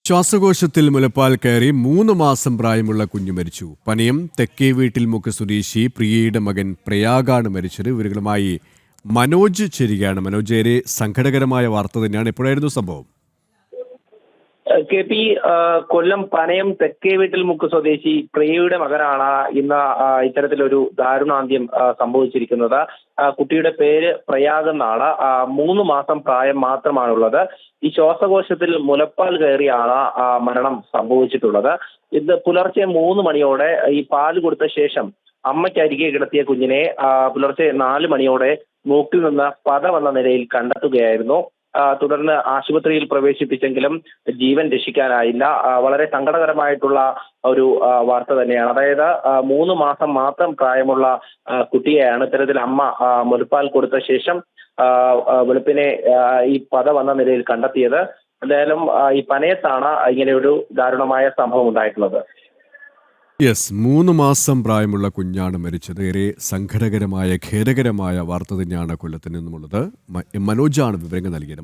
ശ്വാസകോശത്തിൽ മുലപ്പാൽ കയറി 3 മാസം പ്രായമുള്ള കുഞ്ഞു മരിച്ചു. പനയം തെക്കേ വീട്ടിൽ മുക്ക് സ്വദേശി പ്രിയയുടെ മകൻ പ്രയാഗാണ് മരിച്ചത്. ഇവരുമായി മനോജ് ചേരുകയാണ്. മനോജ്, ഏറെ സങ്കടകരമായ വാർത്ത തന്നെയാണ്. എപ്പോഴായിരുന്നു സംഭവം? കെ പി, കൊല്ലം പനയം തെക്കേ വീട്ടിൽ മുക്ക് സ്വദേശി പ്രിയയുടെ മകനാണ് ഇന്ന് ഇത്തരത്തിലൊരു ദാരുണാന്ത്യം സംഭവിച്ചിരിക്കുന്നത്. കുട്ടിയുടെ പേര് പ്രയാഗ് എന്നാണ്. 3 മാസം പ്രായം മാത്രമാണുള്ളത്. ഈ ശ്വാസകോശത്തിൽ മുലപ്പാൽ കയറിയാണ് മരണം സംഭവിച്ചിട്ടുള്ളത്. ഇത് പുലർച്ചെ 3 മണിയോടെ ഈ പാല് കൊടുത്ത ശേഷം അമ്മയ്ക്കരികെ കിടത്തിയ കുഞ്ഞിനെ പുലർച്ചെ 4 മണിയോടെ മൂക്കിൽ നിന്ന് പത വന്ന നിലയിൽ കണ്ടെത്തുകയായിരുന്നു. തുടർന്ന് ആശുപത്രിയിൽ പ്രവേശിപ്പിച്ചെങ്കിലും ജീവൻ രക്ഷിക്കാനായില്ല. വളരെ സങ്കടകരമായിട്ടുള്ള ഒരു വാർത്ത തന്നെയാണ്. അതായത് 3 മാസം മാത്രം പ്രായമുള്ള കുട്ടിയെയാണ് ഇത്തരത്തിൽ അമ്മ മുലപ്പാൽ കൊടുത്ത ശേഷം വെളുപ്പിനെ ഈ പത വന്ന നിലയിൽ കണ്ടെത്തിയത്. എന്തായാലും ഈ പനയത്താണ് ഇങ്ങനെയൊരു ദാരുണമായ സംഭവം ഉണ്ടായിട്ടുള്ളത്. 3 മാസം പ്രായമുള്ള കുഞ്ഞാണ് മരിച്ചത്. ഏറെ സങ്കടകരമായ ഖേദകരമായ വാർത്ത തന്നെയാണ് കൊല്ലത്ത് നിന്നുമുള്ളത്. മനോജാണ് വിവരങ്ങൾ നൽകിയത്.